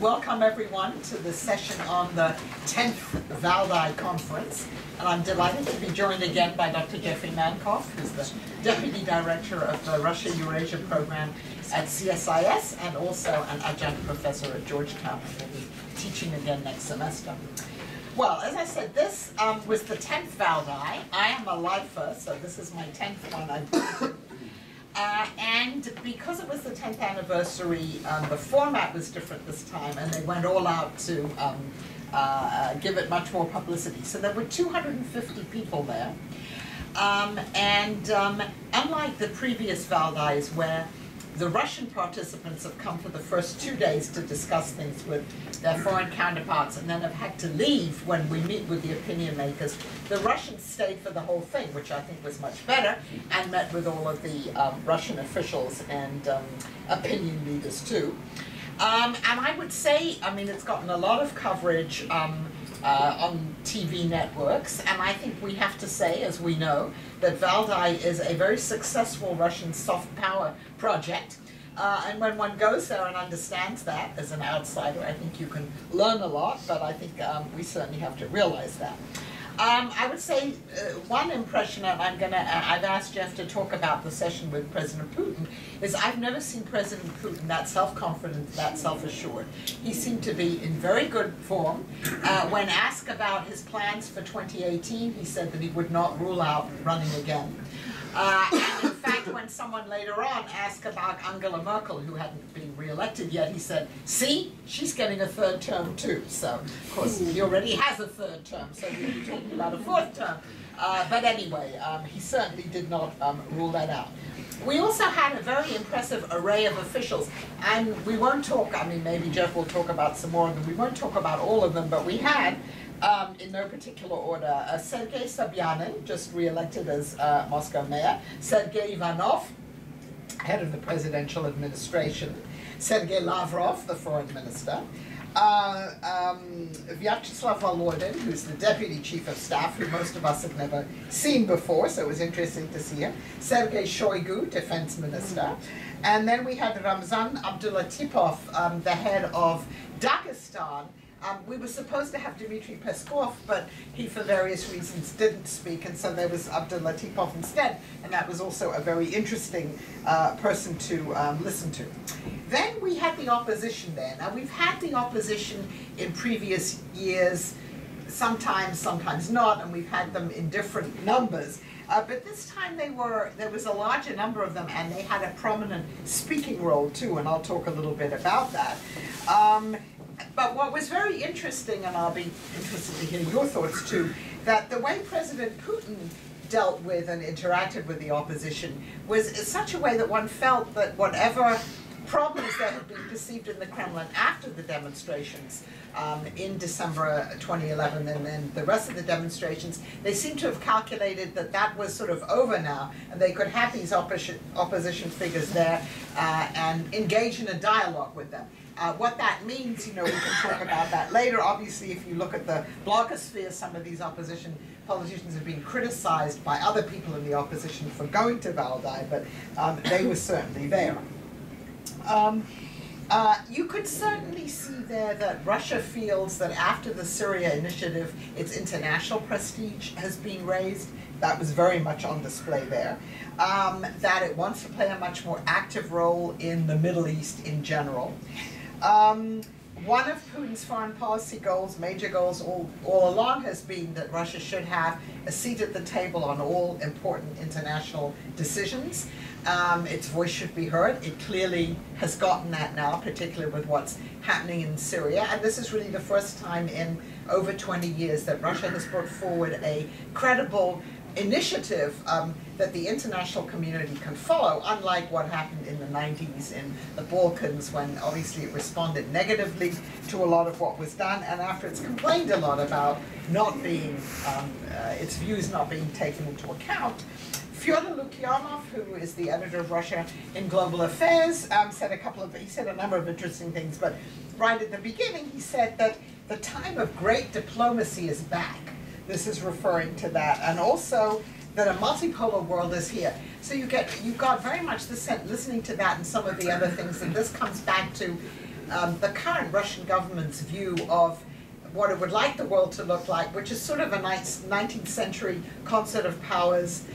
Welcome everyone to the session on the 10th Valdai Conference. And I'm delighted to be joined again by Dr. Jeffrey Mankoff, who's the Deputy Director of the Russia-Eurasia program at CSIS and also an adjunct professor at Georgetown, who will be teaching again next semester. Well, as I said, this was the 10th Valdai. I am a lifer, so this is my 10th one I've been. And because it was the 10th anniversary, the format was different this time, and they went all out to give it much more publicity. So there were 250 people there. Unlike the previous Valdais, where the Russian participants have come for the first 2 days to discuss things with their foreign counterparts and then have had to leave when we meet with the opinion makers, the Russians stayed for the whole thing, which I think was much better, and met with all of the Russian officials and opinion leaders too. And I would say, I mean, it's gotten a lot of coverage on TV networks, and I think we have to say, as we know, that Valdai is a very successful Russian soft power project. And when one goes there and understands that as an outsider, I think you can learn a lot, but I think we certainly have to realize that. I would say one impression, and I've asked Jeff to talk about the session with President Putin, is I've never seen President Putin that self-confident, that self-assured. He seemed to be in very good form. When asked about his plans for 2018, he said that he would not rule out running again. And in fact, when someone later on asked about Angela Merkel, who hadn't been re-elected yet, he said, see, she's getting a third term too. So, of course, he already has a third term, so we'll be talking about a fourth term. But anyway, he certainly did not rule that out. We also had a very impressive array of officials, and we won't talk, I mean, maybe Jeff will talk about some more of them. We won't talk about all of them, but we had, in no particular order, Sergei Sobyanin, just re-elected as Moscow mayor, Sergei Ivanov, head of the presidential administration, Sergei Lavrov, the foreign minister, Vyacheslav Volodin, who's the deputy chief of staff, who most of us have never seen before, so it was interesting to see him, Sergei Shoigu, defense minister, and then we had Ramzan Abdullatipov, the head of Dagestan. We were supposed to have Dmitry Peskov, but he, for various reasons, didn't speak, and so there was Abdullatipov instead, and that was also a very interesting person to listen to. Then we had the opposition there. Now, we've had the opposition in previous years, sometimes, sometimes not, and we've had them in different numbers. But this time there was a larger number of them, and they had a prominent speaking role too, and I'll talk a little bit about that. But what was very interesting, and I'll be interested to hear your thoughts too, that the way President Putin dealt with and interacted with the opposition was in such a way that one felt that whatever problems that had been perceived in the Kremlin after the demonstrations in December 2011 and then the rest of the demonstrations, they seem to have calculated that that was sort of over now, and they could have these opposition figures there and engage in a dialogue with them. What that means, you know, we can talk about that later. Obviously, if you look at the blogosphere, some of these opposition politicians have been criticized by other people in the opposition for going to Valdai, but they were certainly there. You could certainly see there that Russia feels that after the Syria initiative, its international prestige has been raised. That was very much on display there. That it wants to play a much more active role in the Middle East in general. One of Putin's foreign policy goals, major goals all along, has been that Russia should have a seat at the table on all important international decisions. Its voice should be heard. It clearly has gotten that now, particularly with what's happening in Syria. And this is really the first time in over 20 years that Russia has brought forward a credible initiative that the international community can follow, unlike what happened in the 90s in the Balkans, when obviously it responded negatively to a lot of what was done, and after it's complained a lot about not being, its views not being taken into account. Fyodor Lukyanov, who is the editor of Russia in Global Affairs, he said a number of interesting things, but right at the beginning he said that the time of great diplomacy is back. This is referring to that, and also that a multipolar world is here. So you got very much the sense, listening to that and some of the other things, and this comes back to the current Russian government's view of what it would like the world to look like, which is sort of a nice 19th century concert of powers,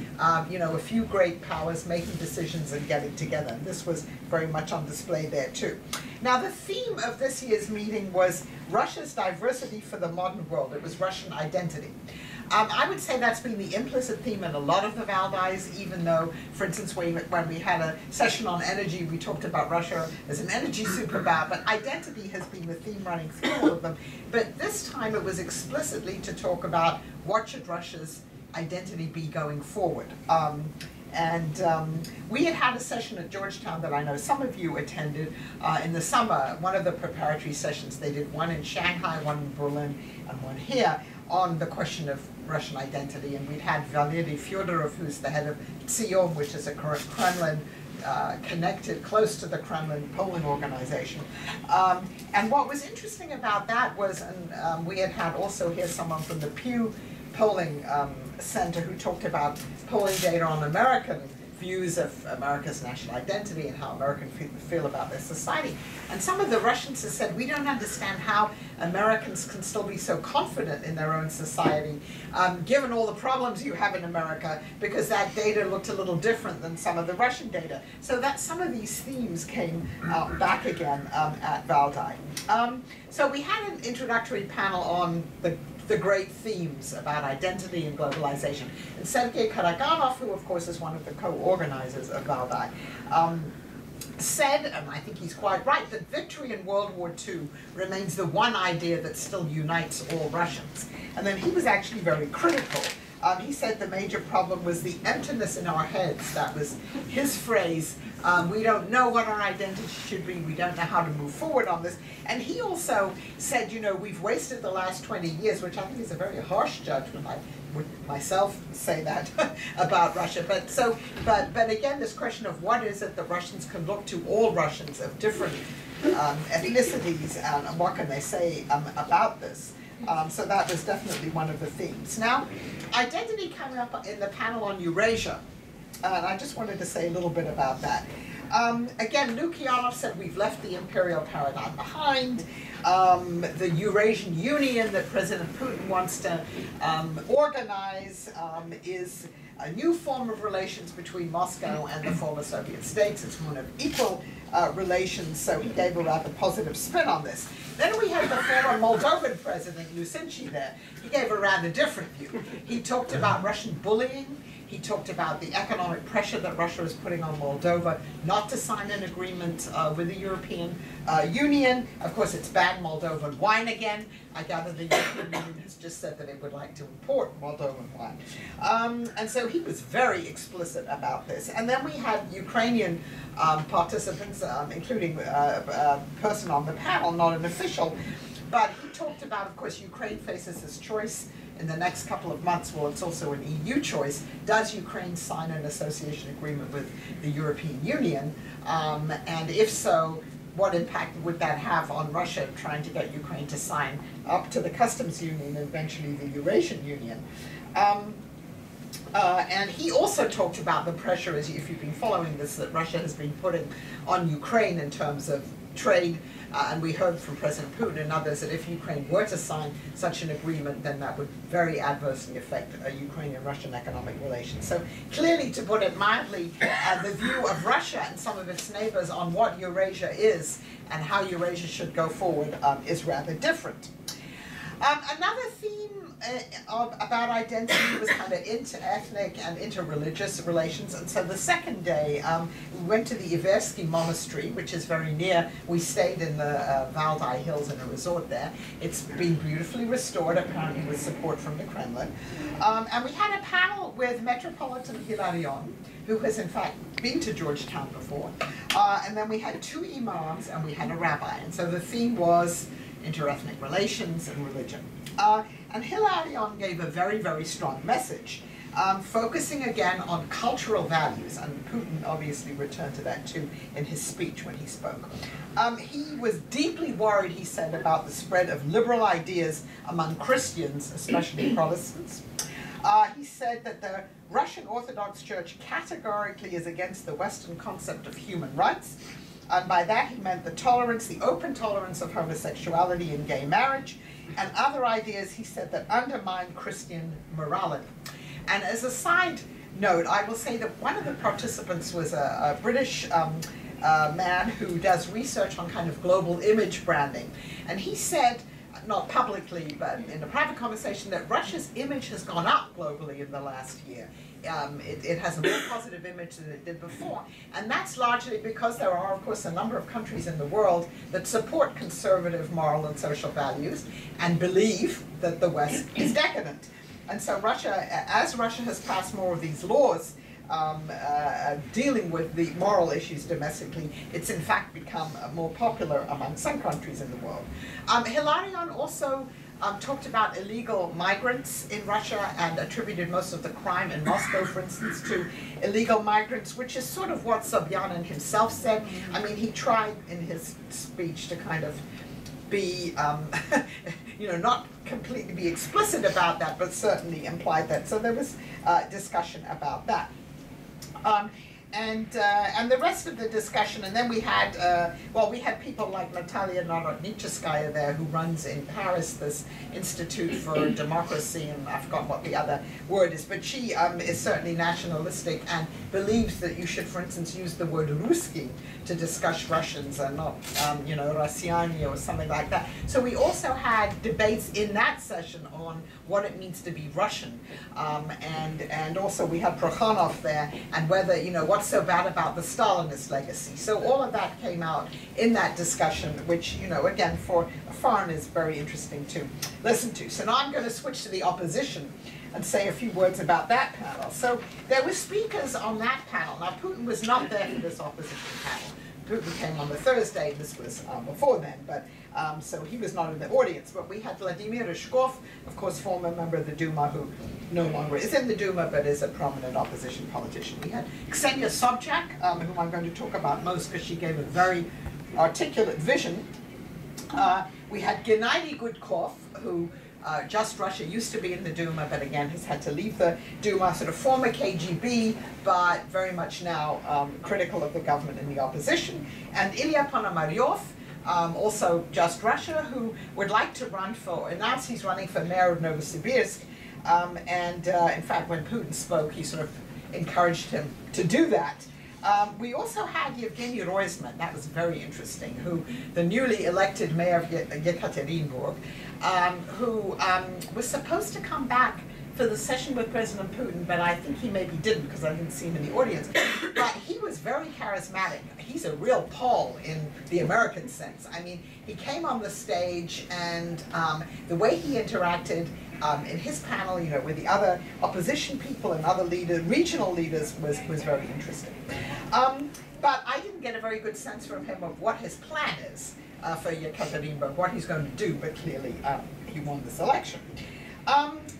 you know, a few great powers making decisions and getting together. And this was very much on display there too. Now the theme of this year's meeting was Russia's diversity for the modern world. It was Russian identity. I would say that's been the implicit theme in a lot of the Valdais, even though, for instance, when we had a session on energy, we talked about Russia as an energy superpower, but identity has been the theme running through all of them. But this time it was explicitly to talk about what should Russia's identity be going forward. We had a session at Georgetown that I know some of you attended in the summer, one of the preparatory sessions. They did one in Shanghai, one in Berlin, and one here, on the question of Russian identity. And we'd had Valdai Fyodorov, who's the head of CERES, which is a Kremlin, connected close to the Kremlin polling organization. And what was interesting about that was, and we had also here someone from the Pew polling center who talked about polling data on American views of America's national identity and how Americans feel about their society. And some of the Russians have said, we don't understand how Americans can still be so confident in their own society, given all the problems you have in America, because that data looked a little different than some of the Russian data. So that some of these themes came back again at Valdai. So we had an introductory panel on the great themes about identity and globalization. And Sergei Karaganov, who of course is one of the co-organizers of Valdai, said, and I think he's quite right, that victory in World War II remains the one idea that still unites all Russians. And then he was actually very critical. He said the major problem was the emptiness in our heads. That was his phrase. We don't know what our identity should be. We don't know how to move forward on this. And he also said, you know, we've wasted the last 20 years, which I think is a very harsh judgment. I would myself say that about Russia. But again, this question of what is it that Russians can look to, all Russians of different ethnicities, and what can they say about this? So that was definitely one of the themes. Now, identity came up in the panel on Eurasia, and I just wanted to say a little bit about that. Again, Lukyanov said we've left the imperial paradigm behind. The Eurasian Union that President Putin wants to organize is a new form of relations between Moscow and the former Soviet states. It's one of equal relations, so he gave a rather positive spin on this. Then we had the former Moldovan president, Lucinci, there. He gave a rather different view. He talked about Russian bullying. He talked about the economic pressure that Russia is putting on Moldova not to sign an agreement with the European Union. Of course, it's banned Moldovan wine again. I gather the European Union has just said that it would like to import Moldovan wine. And so he was very explicit about this. And then we had Ukrainian participants, including a person on the panel, not an official, but he talked about, of course, Ukraine faces this choice in the next couple of months. Well, it's also an EU choice. Does Ukraine sign an association agreement with the European Union? And if so, what impact would that have on Russia trying to get Ukraine to sign up to the customs union and eventually the Eurasian Union? And he also talked about the pressure, as if you've been following this, that Russia has been putting on Ukraine in terms of trade. And we heard from President Putin and others that if Ukraine were to sign such an agreement, then that would very adversely affect Ukrainian-Russian economic relations. So clearly, to put it mildly, the view of Russia and some of its neighbors on what Eurasia is and how Eurasia should go forward is rather different. Another theme about identity was kind of inter-ethnic and inter-religious relations. And so the second day, we went to the Iversky Monastery, which is very near. We stayed in the Valdai Hills in a resort there. It's been beautifully restored, apparently with support from the Kremlin. And we had a panel with Metropolitan Hilarion, who has in fact been to Georgetown before. And then we had two imams and we had a rabbi. And so the theme was interethnic relations and religion. And Hilarion gave a very, very strong message, focusing again on cultural values, and Putin obviously returned to that too in his speech when he spoke. He was deeply worried, he said, about the spread of liberal ideas among Christians, especially Protestants. He said that the Russian Orthodox Church categorically is against the Western concept of human rights, And by that he meant the tolerance, the open tolerance of homosexuality and gay marriage, and other ideas, he said, that undermine Christian morality. And as a side note, I will say that one of the participants was a British man who does research on kind of global image branding. And he said, not publicly, but in a private conversation, that Russia's image has gone up globally in the last year. It has a more positive image than it did before. And that's largely because there are, of course, a number of countries in the world that support conservative moral and social values and believe that the West is decadent. And so Russia, as Russia has passed more of these laws dealing with the moral issues domestically, it's in fact become more popular among some countries in the world. Hilarion also talked about illegal migrants in Russia and attributed most of the crime in Moscow, for instance, to illegal migrants, which is sort of what Sobyanin himself said. I mean, he tried in his speech to kind of be, you know, not completely be explicit about that, but certainly implied that. So there was discussion about that. And the rest of the discussion, and then we had, well, we had people like Natalia Narodnicheskaya there, who runs in Paris this Institute for Democracy, and I've forgotten what the other word is, but she is certainly nationalistic and believes that you should, for instance, use the word Ruski to discuss Russians and not, you know, Rossiani or something like that. So we also had debates in that session on what it means to be Russian, and also we had Prokhanov there, and whether, you know, what's so bad about the Stalinist legacy. So all of that came out in that discussion, which, you know, again, for a foreigner is very interesting to listen to. So now I'm going to switch to the opposition and say a few words about that panel. So there were speakers on that panel. Now, Putin was not there for this opposition panel. Putin came on the Thursday. This was before then, but so he was not in the audience. But we had Vladimir Ryzhkov, of course, former member of the Duma, who no longer is in the Duma, but is a prominent opposition politician. We had Ksenia Sobchak, whom I'm going to talk about most because she gave a very articulate vision. We had Gennady Gudkov, who Just Russia used to be in the Duma, but again has had to leave the Duma, sort of former KGB, but very much now critical of the government and the opposition. And Ilya Ponomaryov, also Just Russia, who would like to run for, announced he's running for mayor of Novosibirsk, and in fact when Putin spoke he sort of encouraged him to do that. We also had Yevgeny Roizman, that was very interesting, who the newly elected mayor of Yekaterinburg, who was supposed to come back for the session with President Putin, but I think he maybe didn't because I didn't see him in the audience. But he was very charismatic. He's a real Paul in the American sense. I mean, he came on the stage and the way he interacted in his panel, you know, with the other opposition people and other leaders, regional leaders, was very interesting. But I didn't get a very good sense from him of what his plan is for Yekaterinburg, what he's going to do, but clearly he won this election.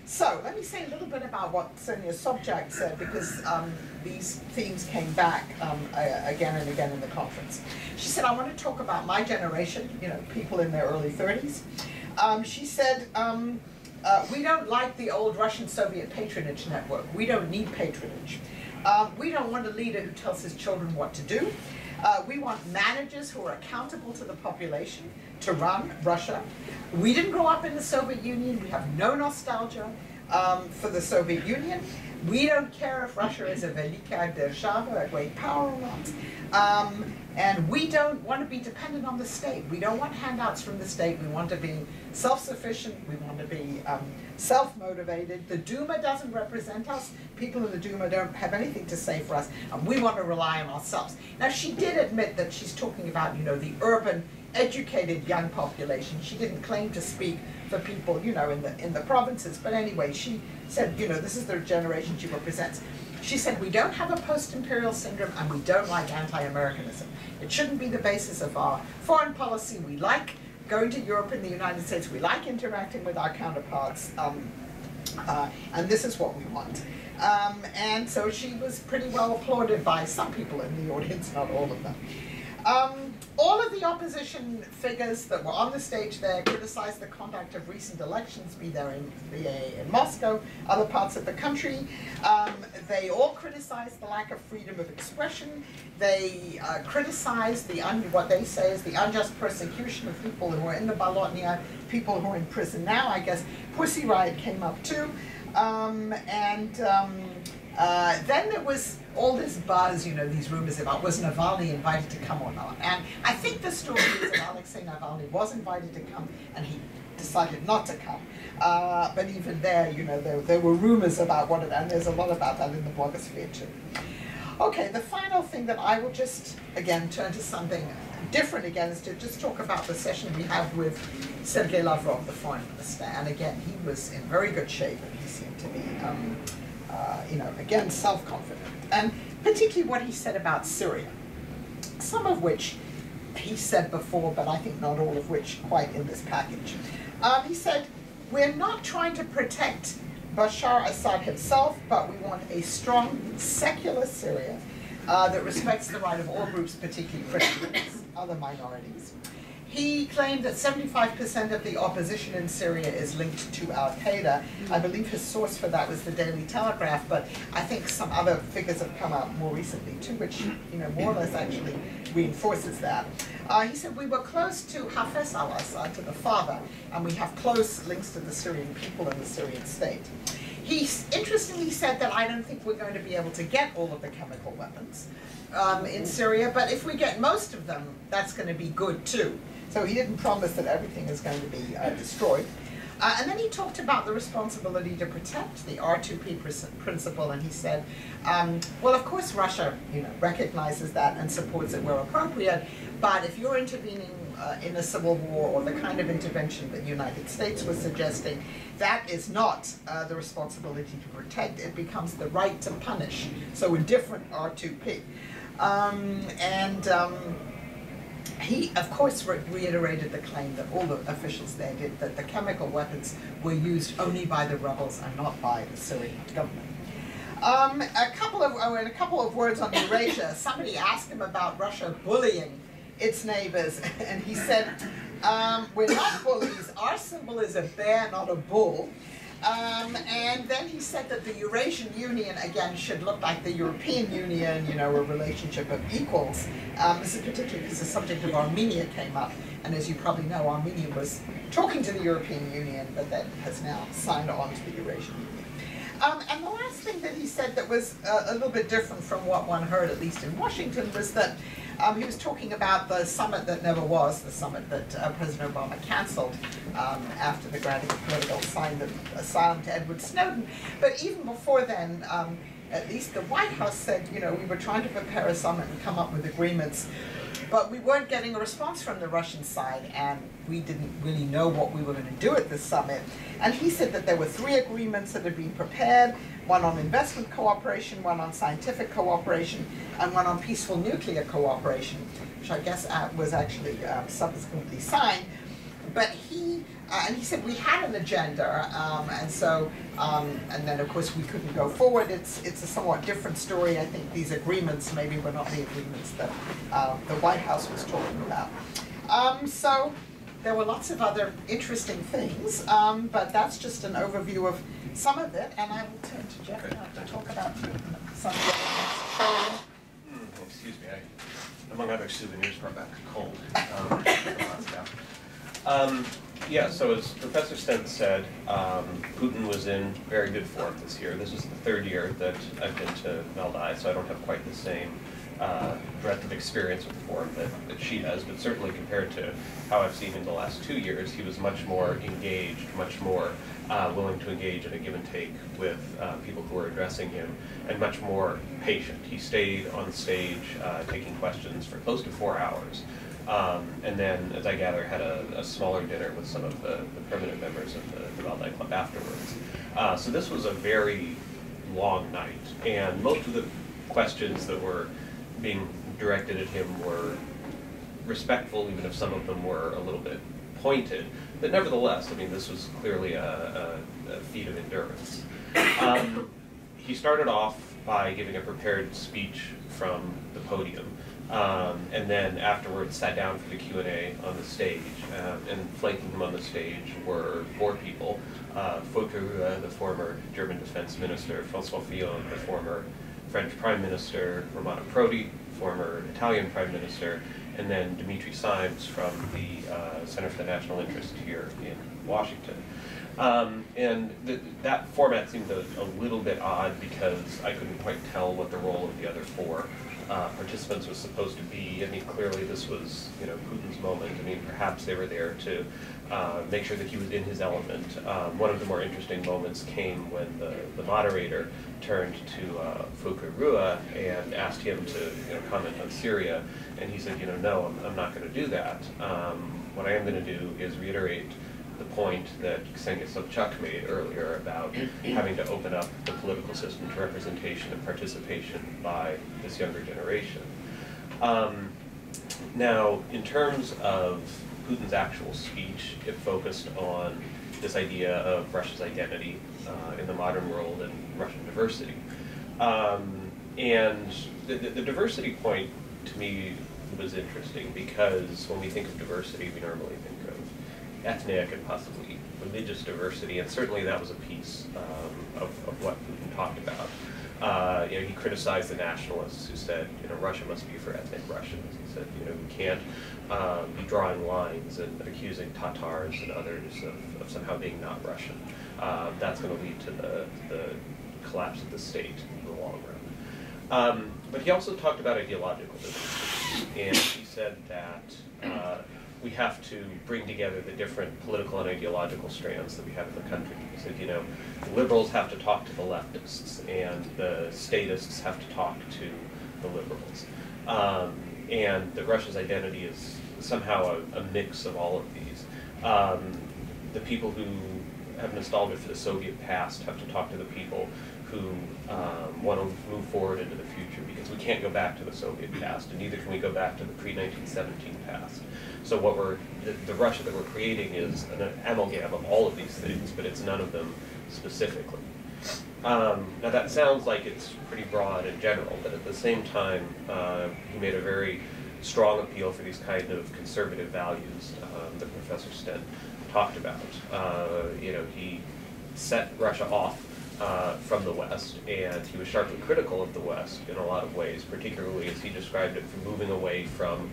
So let me say a little bit about what Ksenia Sobchak said, because these themes came back again and again in the conference. She said, I want to talk about my generation, you know, people in their early 30s. She said, we don't like the old Russian-Soviet patronage network. We don't need patronage. We don't want a leader who tells his children what to do. We want managers who are accountable to the population to run Russia. We didn't grow up in the Soviet Union. We have no nostalgia for the Soviet Union. We don't care if Russia is a velika держава, a great power or not. And we don't want to be dependent on the state. We don't want handouts from the state. We want to be self-sufficient. We want to be self-motivated. The Duma doesn't represent us. People in the Duma don't have anything to say for us. And we want to rely on ourselves. Now, she did admit that she's talking about, you know, the urban, educated young population. She didn't claim to speak for people, you know, in the provinces. But anyway, she said, you know, this is the generation she represents. She said, we don't have a post-imperial syndrome and we don't like anti-Americanism. It shouldn't be the basis of our foreign policy. We like going to Europe and the United States. We like interacting with our counterparts. And this is what we want. And so she was pretty well applauded by some people in the audience, not all of them. All of the opposition figures that were on the stage there criticized the conduct of recent elections, be they in Moscow, other parts of the country. They all criticized the lack of freedom of expression. They criticized what they say is the unjust persecution of people who were in the Bolotnia, people who are in prison now. I guess Pussy Riot came up too. Then there was all this buzz, you know, these rumors about was Navalny invited to come or not. And I think the story is that Alexei Navalny was invited to come and he decided not to come. But even there, you know, there were rumors about what it, and there's a lot about that in the blogosphere too. Okay, the final thing that I will just, again, turn to something different again is to just talk about the session we had with Sergei Lavrov, the foreign minister. And again, he was in very good shape and he seemed to be, you know, again, self-confident. And particularly what he said about Syria, some of which he said before, but I think not all of which quite in this package. He said, we're not trying to protect Bashar Assad himself, but we want a strong, secular Syria that respects the right of all groups, particularly Christians, other minorities. He claimed that 75% of the opposition in Syria is linked to al-Qaeda. I believe his source for that was the Daily Telegraph, but I think some other figures have come out more recently too, which, you know, more or less actually reinforces that. He said, we were close to Hafez al-Assad, to the father, and we have close links to the Syrian people and the Syrian state. He interestingly said that I don't think we're going to be able to get all of the chemical weapons in Syria, but if we get most of them, that's going to be good too. So he didn't promise that everything is going to be destroyed. And then he talked about the responsibility to protect the R2P principle, and he said, well, of course Russia, you know, recognizes that and supports it where appropriate, but if you're intervening in a civil war or the kind of intervention that the United States was suggesting, that is not the responsibility to protect. It becomes the right to punish. So a different R2P. He, of course, reiterated the claim that all the officials there did, that the chemical weapons were used only by the rebels and not by the Syrian government. A couple of words on Eurasia. Somebody asked him about Russia bullying its neighbors, and he said, we're not bullies. Our symbol is a bear, not a bull. And then he said that the Eurasian Union, again, should look like the European Union, you know, a relationship of equals. This is particularly because the subject of Armenia came up. And as you probably know, Armenia was talking to the European Union, but then has now signed on to the Eurasian Union. And the last thing that he said that was a little bit different from what one heard, at least in Washington, was that he was talking about the summit that never was, the summit that President Obama canceled after the granting of political asylum to Edward Snowden. But even before then, at least the White House said, you know, we were trying to prepare a summit and come up with agreements, but we weren't getting a response from the Russian side, and we didn't really know what we were going to do at this summit. And he said that there were 3 agreements that had been prepared, one on investment cooperation, one on scientific cooperation, and one on peaceful nuclear cooperation, which I guess was actually subsequently signed. But he said we had an agenda, and then of course we couldn't go forward. It's a somewhat different story. I think these agreements maybe were not the agreements that the White House was talking about. So there were lots of other interesting things, but that's just an overview of some of it, and I will turn to Jeff now to talk about some of the other things. Excuse me, among other souvenirs, brought back a cold. Yeah, so as Professor Stent said, Putin was in very good form this year. This is the 3rd year that I've been to Valdai, so I don't have quite the same breadth of experience with the forum that she does, but certainly compared to how I've seen him the last 2 years, he was much more engaged, much more willing to engage in a give and take with people who were addressing him, and much more patient. He stayed on stage taking questions for close to 4 hours. And then, as I gather, had a smaller dinner with some of the permanent members of the Valdai Club afterwards. So this was a very long night, and most of the questions that were being directed at him were respectful, even if some of them were a little bit pointed. But nevertheless, I mean, this was clearly a feat of endurance. He started off by giving a prepared speech from the podium, And then afterwards sat down for the Q&A on the stage, and flanking him on the stage were 4 people. Foucault, the former German defense minister, François Fillon, the former French prime minister, Romano Prodi, former Italian prime minister, and then Dimitri Simes from the Center for the National Interest here in Washington. And that format seemed a little bit odd because I couldn't quite tell what the role of the other 4 participants was supposed to be. I mean, clearly this was, Putin's moment. I mean, perhaps they were there to make sure that he was in his element. One of the more interesting moments came when the moderator turned to Foucault and asked him to comment on Syria, and he said, no, I'm not going to do that. What I am going to do is reiterate the point that Ksenia Sobchak made earlier about having to open up the political system to representation and participation by this younger generation. Now, in terms of Putin's actual speech, it focused on this idea of Russia's identity in the modern world and Russian diversity. And the diversity point, to me, was interesting because when we think of diversity, we normally think of ethnic and possibly religious diversity, and certainly that was a piece of what Putin talked about. He criticized the nationalists who said, Russia must be for ethnic Russians. He said, we can't be drawing lines and accusing Tatars and others of somehow being not Russian. That's going to lead to the collapse of the state in the long run. But he also talked about ideological diversity, and he said that we have to bring together the different political and ideological strands that we have in the country. He said, the liberals have to talk to the leftists, and the statists have to talk to the liberals. And that Russia's identity is somehow a mix of all of these. The people who have nostalgia for the Soviet past have to talk to the people who want to move forward into the future, because we can't go back to the Soviet past, and neither can we go back to the pre-1917 past. So the Russia that we're creating is an amalgam of all of these things, but it's none of them specifically. Now that sounds like it's pretty broad and general, but at the same time, he made a very strong appeal for these kind of conservative values that Professor Stent talked about. He set Russia off from the West, and he was sharply critical of the West in a lot of ways, particularly as he described it from moving away from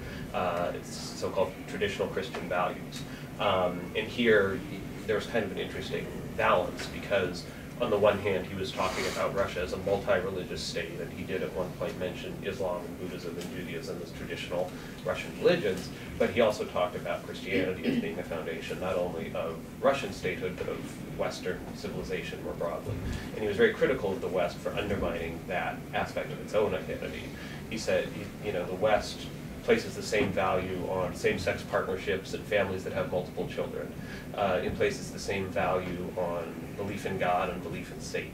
its so-called traditional Christian values. And here, there's kind of an interesting balance, because on the one hand, he was talking about Russia as a multi-religious state, and he did at one point mention Islam and Buddhism and Judaism as traditional Russian religions, but he also talked about Christianity as being the foundation not only of Russian statehood, but of Western civilization more broadly. And he was very critical of the West for undermining that aspect of its own identity. He said, the West places the same value on same-sex partnerships and families that have multiple children. It places the same value on belief in God and belief in Satan.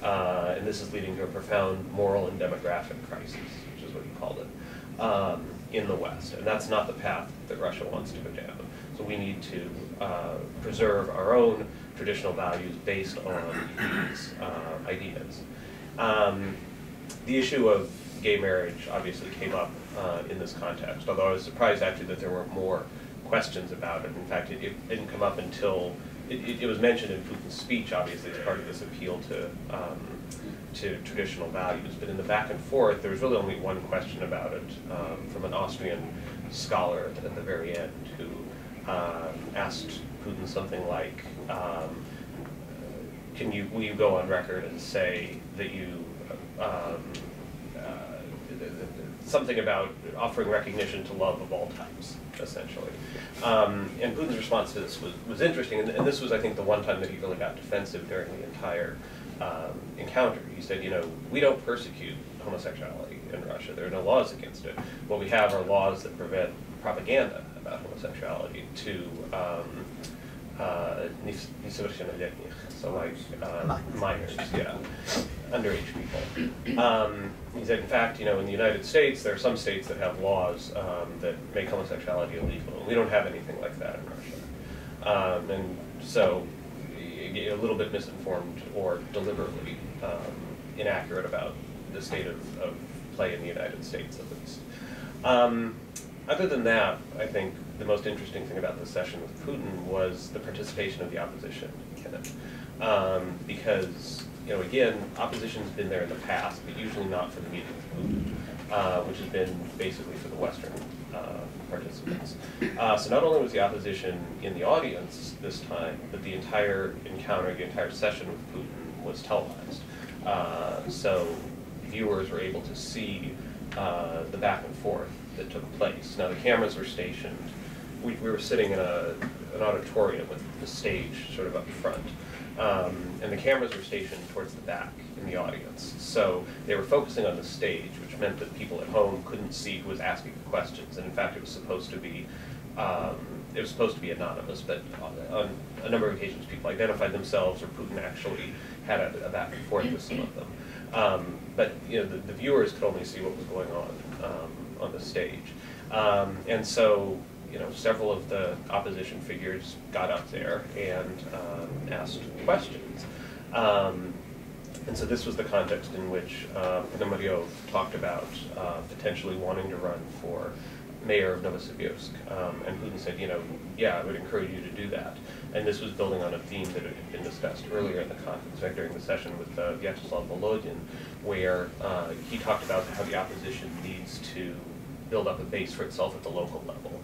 And this is leading to a profound moral and demographic crisis, which is what he called it, in the West. And that's not the path that Russia wants to go down. So we need to preserve our own traditional values based on these ideas. The issue of gay marriage obviously came up in this context, although I was surprised actually that there weren't more questions about it. In fact, it didn't come up until, it was mentioned in Putin's speech, obviously, as part of this appeal to traditional values. But in the back and forth, there was really only one question about it from an Austrian scholar at the very end, who asked Putin something like, will you go on record and say that you something about offering recognition to love of all types, essentially. And Putin's response to this was interesting, and this was, I think, the one time that he really got defensive during the entire encounter. He said, we don't persecute homosexuality in Russia. There are no laws against it. What we have are laws that prevent propaganda about homosexuality to so like minors, underage people. He said, in fact, in the United States, there are some states that have laws that make homosexuality illegal. We don't have anything like that in Russia. And so, a little bit misinformed or deliberately inaccurate about the state of play in the United States, at least. Other than that, I think the most interesting thing about this session with Putin was the participation of the opposition in it. Because, again, opposition's been there in the past, but usually not for the meeting with Putin, which has been basically for the Western participants. So not only was the opposition in the audience this time, but the entire encounter, the entire session with Putin was televised. So viewers were able to see the back and forth that took place. Now the cameras were stationed. We were sitting in an auditorium with the stage sort of up front. And the cameras were stationed towards the back in the audience. So they were focusing on the stage, which meant that people at home couldn't see who was asking the questions. And in fact, it was supposed to be anonymous, but on a number of occasions people identified themselves, or Putin actually had a back and forth with some of them. But the viewers could only see what was going on the stage. And so several of the opposition figures got up there and asked questions. And so this was the context in which Ponomaryov talked about potentially wanting to run for mayor of Novosibirsk. And Putin said, yeah, I would encourage you to do that. And this was building on a theme that had been discussed earlier in the conference, during the session with Vyacheslav Volodin, where he talked about how the opposition needs to build up a base for itself at the local level.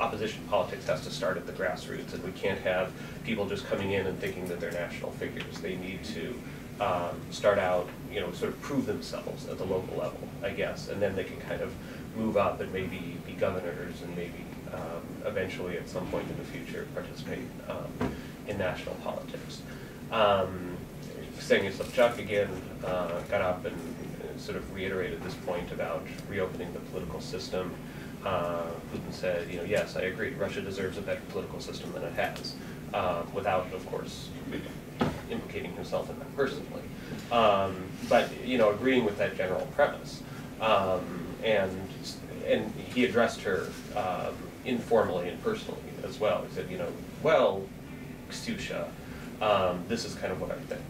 Opposition politics has to start at the grassroots, and we can't have people just coming in and thinking that they're national figures. They need to start out, sort of prove themselves at the local level, I guess, and then they can kind of move up and maybe be governors and maybe eventually at some point in the future participate in national politics. Ksenia Sobchak again got up and sort of reiterated this point about reopening the political system. Putin said, yes, I agree, Russia deserves a better political system than it has, without, of course, implicating himself in that personally. But, agreeing with that general premise. And he addressed her informally and personally as well. He said, well, Ksyusha, this is kind of what I think.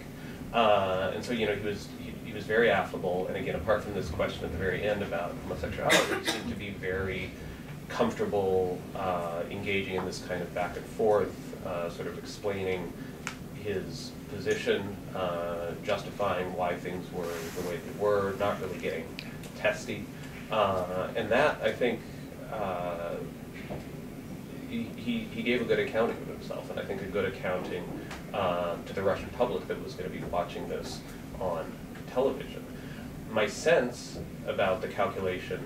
And so, he was very affable, and again, apart from this question at the very end about homosexuality, he seemed to be very comfortable engaging in this kind of back and forth, sort of explaining his position, justifying why things were the way they were, not really getting testy. And that, I think, he gave a good accounting of himself, and I think a good accounting to the Russian public that was going to be watching this on television. My sense about the calculation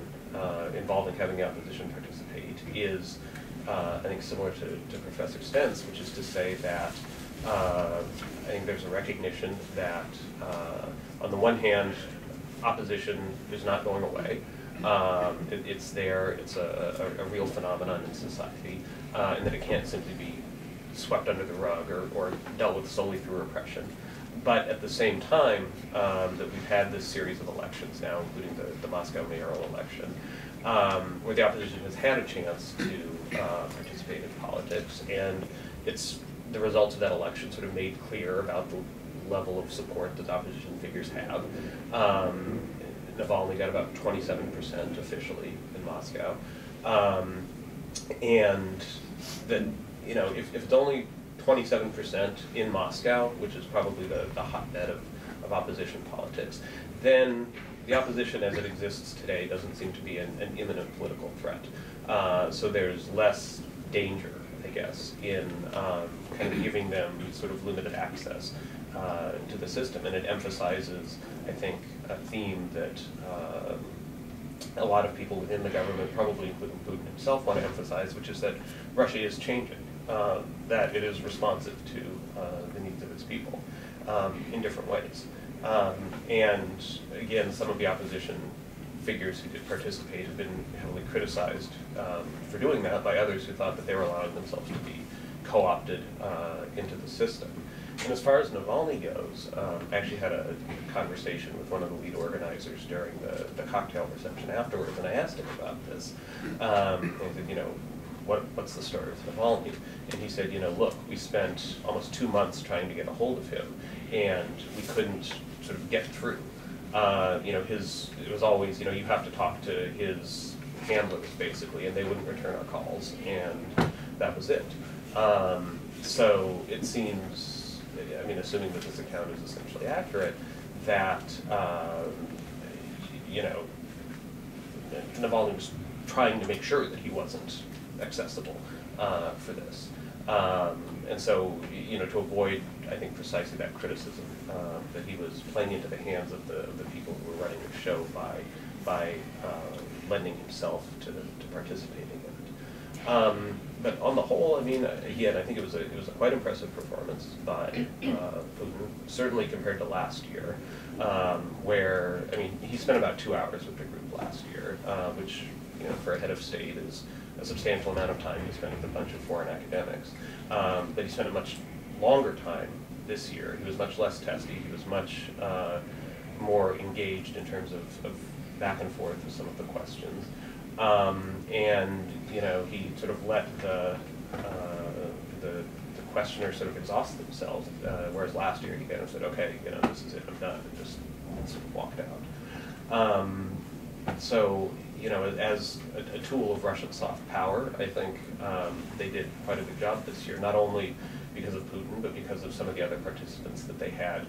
involving having the opposition participate is, I think, similar to Professor Stent's, which is to say that I think there's a recognition that, on the one hand, opposition is not going away. It's there, it's a real phenomenon in society, and that it can't simply be swept under the rug or dealt with solely through repression. But at the same time, that we've had this series of elections now, including the Moscow mayoral election, where the opposition has had a chance to participate in politics, and it's the results of that election sort of made clear about the level of support that opposition figures have. Navalny got about 27% officially in Moscow, and that if it's only 27% in Moscow, which is probably the hotbed of opposition politics, then the opposition as it exists today doesn't seem to be an imminent political threat. So there's less danger, I guess, in kind of giving them sort of limited access to the system, and it emphasizes, I think, a theme that a lot of people within the government, probably including Putin himself, want to emphasize, which is that Russia is changing, that it is responsive to the needs of its people in different ways. And again, some of the opposition figures who did participate have been heavily criticized for doing that by others who thought that they were allowing themselves to be co-opted into the system. And as far as Navalny goes, I actually had a conversation with one of the lead organizers during the cocktail reception afterwards, and I asked him about this. And I said, what's the story with Navalny? And he said, look, we spent almost 2 months trying to get a hold of him, and we couldn't sort of get through. you know, it was always, you know, you have to talk to his handlers basically, and they wouldn't return our calls, and that was it. So it seems, I mean, assuming that this account is essentially accurate, that you know, Navalny was trying to make sure that he wasn't accessible for this. And so, you know, to avoid, I think, precisely that criticism, that he was playing into the hands of the people who were running the show by lending himself to participating in it. But on the whole, I mean, again, I think it was a quite impressive performance by Putin, certainly compared to last year, where, I mean, he spent about 2 hours with the group last year, which, you know, for a head of state is a substantial amount of time he spent with a bunch of foreign academics. But he spent a much longer time this year. He was much less testy. He was much more engaged in terms of back and forth with some of the questions. And, you know, he sort of let the questioners sort of exhaust themselves, whereas last year he kind of said, okay, you know, this is it, I'm done, and just sort of walked out. So, you know, as a tool of Russian soft power, I think they did quite a good job this year, not only because of Putin, but because of some of the other participants that they had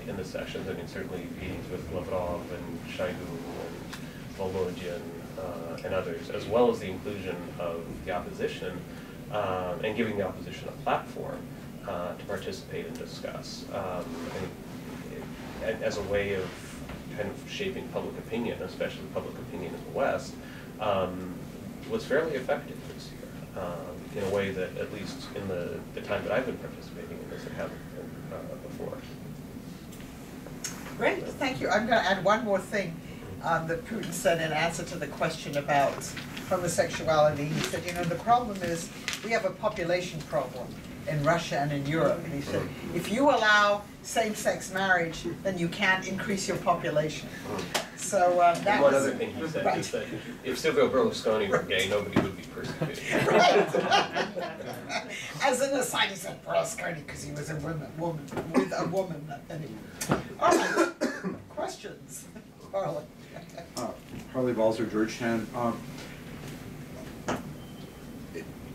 in the sessions. I mean, certainly meetings with Lavrov and Shoigu and Volodin and others, as well as the inclusion of the opposition and giving the opposition a platform to participate and discuss, and as a way of kind of shaping public opinion, especially public opinion in the West, was fairly effective this year, in a way that, at least in the time that I've been participating in this, it hasn't been before. Great, thank you. I'm going to add one more thing that Putin said in answer to the question about homosexuality. He said, you know, the problem is we have a population problem in Russia and in Europe. And he said, if you allow same-sex marriage, then you can't increase your population. So that one was... other thing he said right. is that if Silvio Berlusconi were gay, nobody would be persecuted. Right. As an aside, he said Berlusconi because he was a woman with a woman. Anyway. All right. Questions? Harley. Harley Balzer, Georgetown.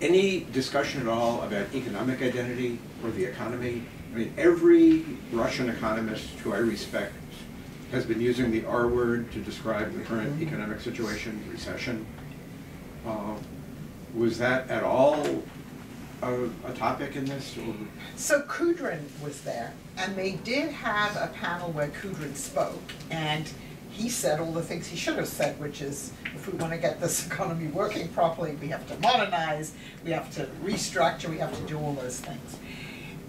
Any discussion at all about economic identity or the economy? I mean, every Russian economist who I respect has been using the R word to describe the current economic situation, recession. Was that at all a topic in this? Or? So Kudrin was there, and they did have a panel where Kudrin spoke, and he said all the things he should have said, which is, if we want to get this economy working properly, we have to modernize, we have to restructure, we have to do all those things.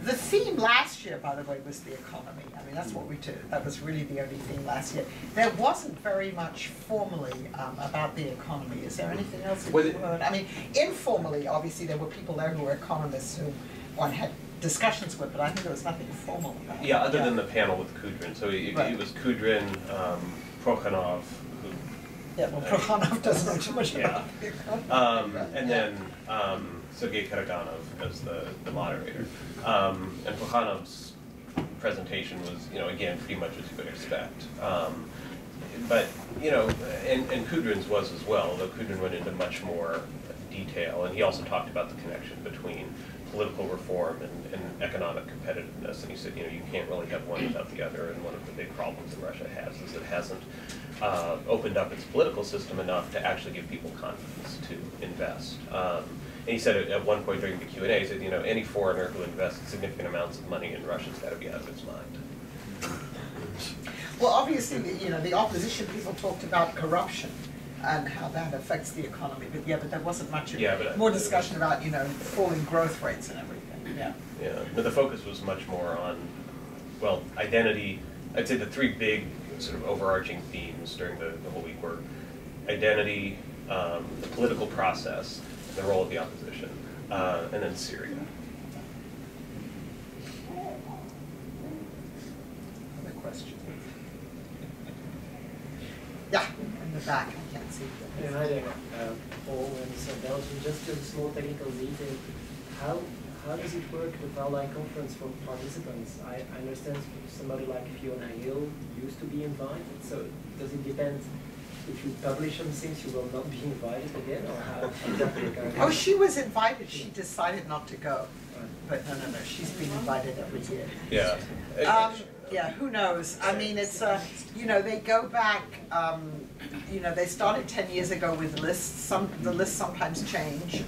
The theme last year, by the way, was the economy. I mean, that's what we did. That was really the only theme last year. There wasn't very much formally about the economy. Is there anything else that you heard? I mean, informally, obviously, there were people there who were economists who one had discussions with, but I think there was nothing formal about it. Yeah, other than the panel with Kudrin. So it was Kudrin, Prokhanov, who... Yeah, well, Prokhanov doesn't know too much about the economy. And then Sergei Karaganov as the moderator. And Prokhanov's presentation was, you know, again, pretty much as you would expect. But, you know, and Kudrin's was as well, though Kudrin went into much more detail, and he also talked about the connection between political reform and economic competitiveness, and he said, you know, you can't really have one without the other, and one of the big problems that Russia has is it hasn't opened up its political system enough to actually give people confidence to invest. And he said at one point during the Q&A, he said, you know, any foreigner who invests significant amounts of money in Russia's got to be out of its mind. Well, obviously, you know, the opposition people talked about corruption and how that affects the economy, but there wasn't much more discussion about, you know, falling growth rates and everything. Yeah. Yeah. But the focus was much more on, well, identity. I'd say the three big sort of overarching themes during the whole week were identity, the political process, the role of the opposition, and then Syria. Other questions? Yeah, in the back, I can't see. Yeah, hi there, Paul and Mr. Belgian. Just a small technical detail. how does it work, the Valdai conference for participants? I understand somebody like Fiona Hill used to be invited, so does it depend if you publish some things you will not be invited again, or how does that work? Oh, she was invited, she decided not to go. But no, she's been invited every year. Yeah. Yeah, who knows? I mean, it's, you know, they go back, you know, they started 10 years ago with lists. The lists sometimes change.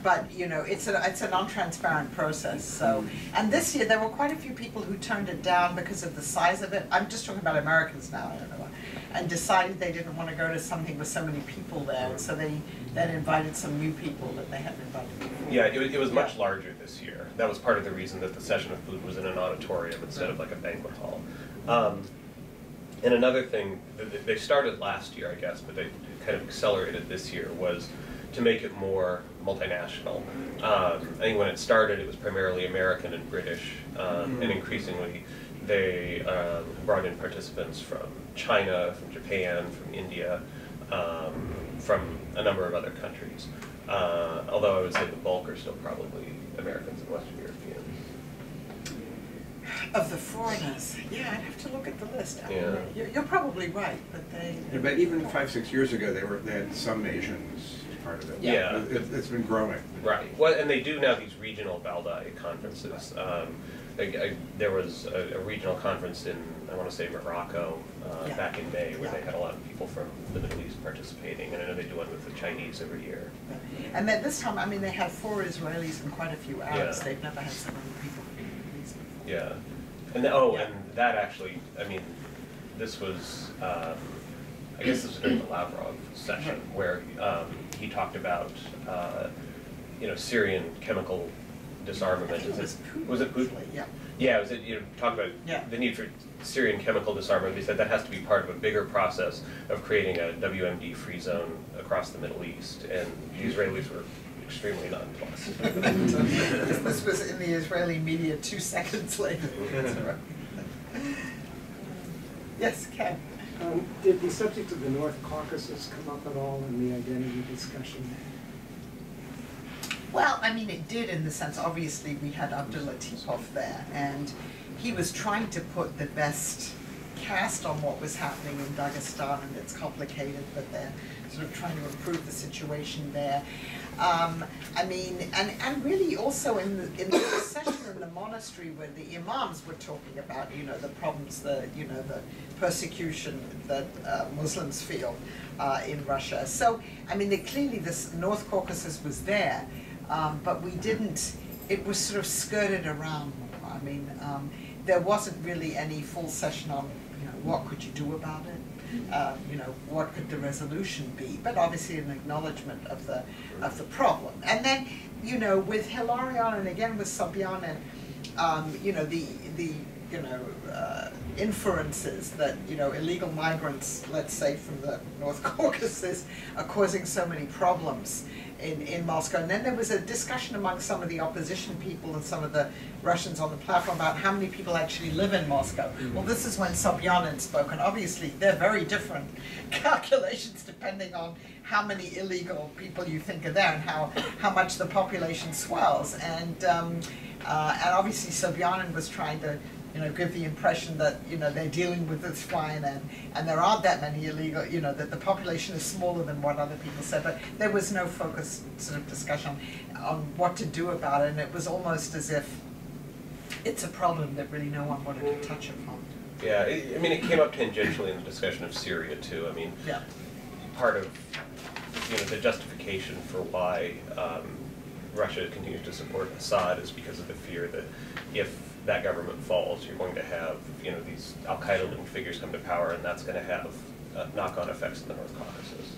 But, you know, it's a non-transparent process. So, and this year there were quite a few people who turned it down because of the size of it. I'm just talking about Americans now, I don't know. And decided they didn't want to go to something with so many people there. And so they then invited some new people that they hadn't invited before. Yeah, it was much larger this year. That was part of the reason that the session of food was in an auditorium instead of like a banquet hall. And another thing, they started last year, I guess, but they kind of accelerated this year, was to make it more multinational. I think when it started, it was primarily American and British, and increasingly they brought in participants from China, from Japan, from India, from a number of other countries. Although I would say the bulk are still probably Americans and Western Europeans. Of the foreigners, yeah, I'd have to look at the list. I Yeah. mean, you're probably right, but they. Yeah, but even 5-6 years ago, they had some Asians as part of it. Yeah. It's been growing. Right. Well, and they do now these regional Valdai conferences. There was a regional conference in, I want to say, Morocco back in May, where they had a lot of people from the Middle East participating, and I know they do one with the Chinese every year. And then this time, I mean, they had 4 Israelis and quite a few Arabs. Yeah. They've never had so many people from the Middle East before. Yeah. And and that actually, I mean, this was, I guess this was during the Lavrov session, where he talked about, you know, Syrian chemical disarmament. I think it Was it Putin? Yeah. Yeah, it was, you know, talk about the need for Syrian chemical disarmament. He said that has to be part of a bigger process of creating a WMD-free zone across the Middle East, and the Israelis were extremely nonplussed. This was in the Israeli media 2 seconds later. Yes, Ken. Did the subject of the North Caucasus come up at all in the identity discussion? Well, I mean, it did in the sense, obviously, we had Abdullah Tipov there, and he was trying to put the best cast on what was happening in Dagestan, and it's complicated, but they're sort of trying to improve the situation there. I mean, and really also in the session in the monastery where the imams were talking about, you know, the problems, the persecution that Muslims feel in Russia. So, I mean, clearly this North Caucasus was there, but we didn't, it was sort of skirted around more. I mean, there wasn't really any full session on, you know, what could you do about it? You know, what could the resolution be? But obviously an acknowledgement of the problem. And then, you know, with Hilarion and again with Sobyanin, you know, the inferences that, you know, illegal migrants, let's say from the North Caucasus, are causing so many problems in Moscow. And then there was a discussion among some of the opposition people and some of the Russians on the platform about how many people actually live in Moscow. Well, this is when Sobyanin spoke, and obviously they're very different calculations depending on how many illegal people you think are there and how much the population swells. And obviously Sobyanin was trying to, you know, give the impression that, you know, they're dealing with this fine and there aren't that many illegal, you know, that the population is smaller than what other people said, but there was no focused sort of discussion on what to do about it, and it was almost as if it's a problem that really no one wanted to touch upon. Yeah, I mean, it came up tangentially in the discussion of Syria too. I mean, part of, you know, the justification for why Russia continues to support Assad is because of the fear that if that government falls, you're going to have, you know, these al-Qaeda-linked figures come to power, and that's going to have knock-on effects in the North Caucasus.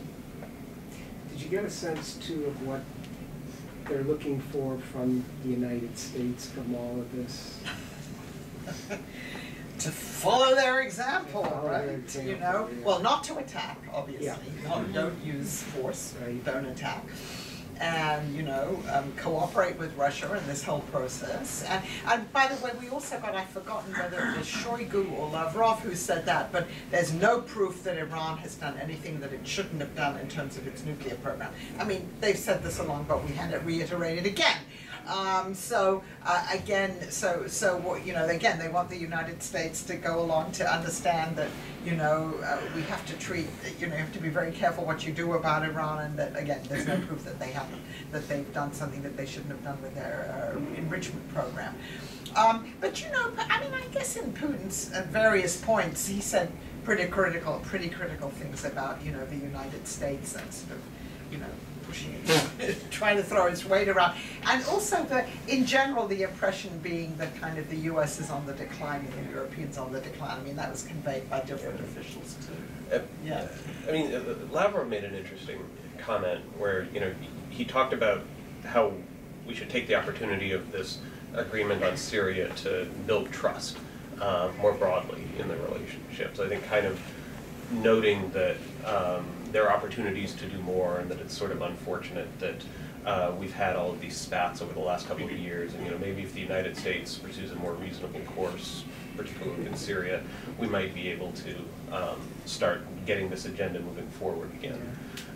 Did you get a sense, too, of what they're looking for from the United States from all of this? To follow their example, Follow right? their example, you know, yeah. Well, not to attack, obviously. Yeah. Don't use force. Right. Don't attack. And, you know, cooperate with Russia in this whole process. And by the way, we also got, I've forgotten whether it was Shoigu or Lavrov who said that, but there's no proof that Iran has done anything that it shouldn't have done in terms of its nuclear program. I mean, they've said this along, but we had it reiterated again. Again, so what, you know, again, they want the United States to go along to understand that, you know, we have to treat, you know, you have to be very careful what you do about Iran, and that, again, there's no proof that they haven't, that they've done something that they shouldn't have done with their enrichment program. But you know, I mean, I guess in Putin's at various points, he said pretty critical things about, you know, the United States and sort of, you know, pushing it, trying to throw its weight around. And also, in general, the impression being that kind of the US is on the decline and the Europeans on the decline. I mean, that was conveyed by different officials too. Yeah. I mean, Lavrov made an interesting comment where, you know, he talked about how we should take the opportunity of this agreement on Syria to build trust more broadly in the relationships. I think kind of noting that there are opportunities to do more, and that it's sort of unfortunate that we've had all of these spats over the last couple of years, and you know, maybe if the United States pursues a more reasonable course, particularly in Syria, we might be able to start getting this agenda moving forward again.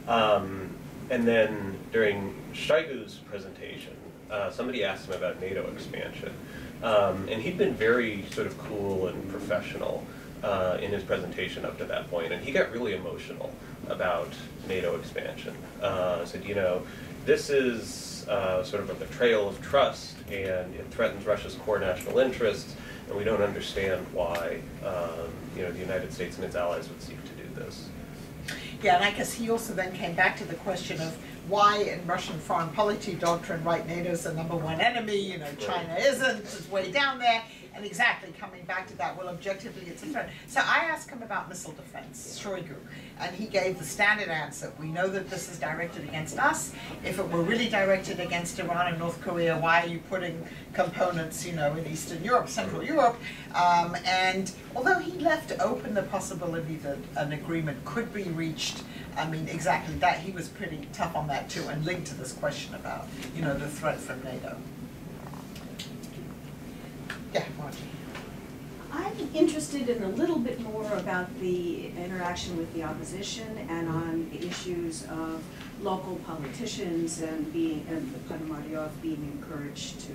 And then during Shoigu's presentation, somebody asked him about NATO expansion, and he'd been very sort of cool and professional in his presentation up to that point, and he got really emotional about NATO expansion. Said, you know, this is sort of a betrayal of trust, and it threatens Russia's core national interests, and we don't understand why you know, the United States and its allies would seek to do this. Yeah, and I guess he also then came back to the question of why in Russian foreign policy doctrine, right, NATO's the #1 enemy, you know, China isn't, it's way down there, and exactly coming back to that, well, objectively it's a threat. So I asked him about missile defense, Shoigu, and he gave the standard answer. We know that this is directed against us. If it were really directed against Iran and North Korea, why are you putting components, you know, in Eastern Europe, Central Europe? And although he left open the possibility that an agreement could be reached, I mean, exactly that, he was pretty tough on that too, and linked to this question about, you know, the threat from NATO. Yeah, Margie. I'm interested in a little bit more about the interaction with the opposition and on the issues of local politicians and Ponomaryov being encouraged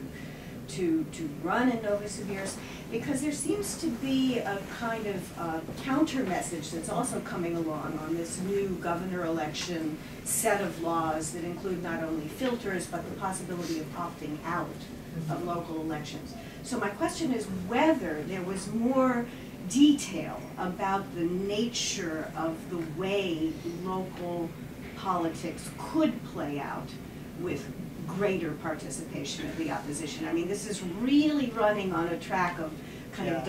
to run in Novosibirsk, because there seems to be a kind of counter message that's also coming along on this new governor election set of laws that include not only filters but the possibility of opting out of local elections. So my question is whether there was more detail about the nature of the way local politics could play out with greater participation of the opposition. I mean, this is really running on a track of kind of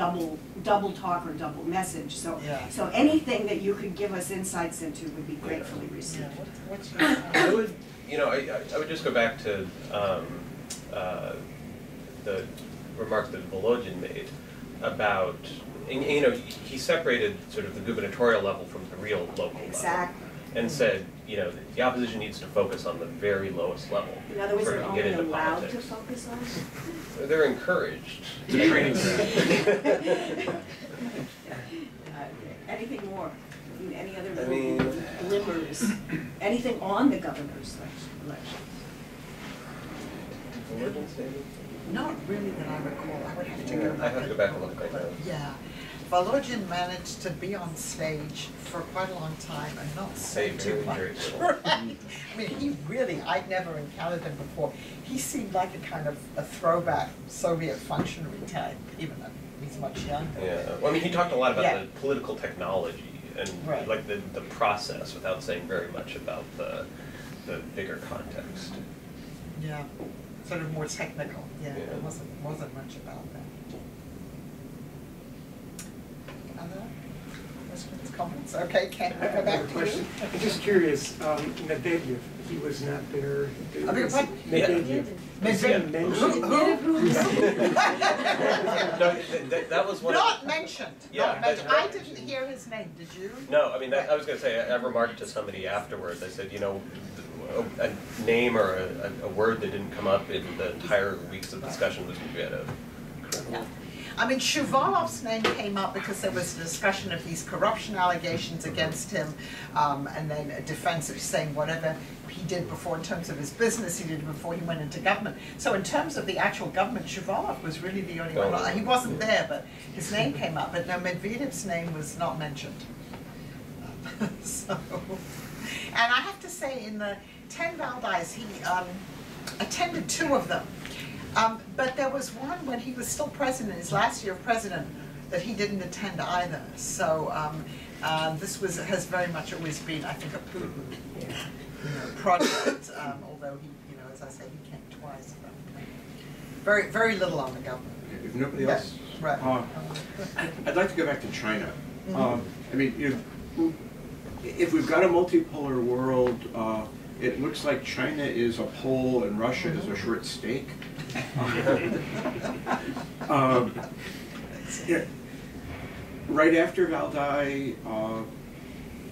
double talk or double message. So, so anything that you could give us insights into would be gratefully received. I would, you know, I would just go back to the remarks that Volodin made about, you know, he separated sort of the gubernatorial level from the real local level, and said, you know, the opposition needs to focus on the very lowest level. In other words, they're to only get into allowed politics. to focus on it? They're encouraged. It's a training ground. Anything more? I mean, any other I mean, glimmers? Anything on the governor's election? Volodin say anything? Not really that I recall. I would have to go back. I have to go back and look at my notes. Yeah. Volodin managed to be on stage for quite a long time and not say too much. Right? I mean, he really, I'd never encountered him before. He seemed like a kind of a throwback Soviet functionary type, even though he's much younger. Yeah, well, I mean, he talked a lot about the political technology and like the process without saying very much about the bigger context. Yeah, sort of more technical. Yeah, there wasn't much about that. Other questions, comments? Okay, Ken, we'll go back to you. I'm just curious, Medvedev, he was not there. I mean, what? Medvedev. Medvedev. No, that was one. Not mentioned. Yeah, not mentioned. I didn't hear his name. Did you? No, I mean, I was going to say, I remarked to somebody afterwards, I said, you know, a name or a word that didn't come up in the entire weeks of discussion was Medvedev. Yeah. I mean, Shuvalov's name came up because there was a discussion of these corruption allegations against him, and then a defense of saying whatever he did before in terms of his business, he did before he went into government. So in terms of the actual government, Shuvalov was really the only one. He wasn't there, but his name came up. But no, Medvedev's name was not mentioned. So, and I have to say, in the 10 Valdais, he attended 2 of them. But there was one when he was still president, his last year of president, that he didn't attend either. So this has very much always been, I think, a Putin project. Although he, as I say, he came twice. But very, very little on the government. If nobody else, right. I'd like to go back to China. I mean, if we've got a multipolar world, it looks like China is a pole and Russia is a short steak. Right after Valdai,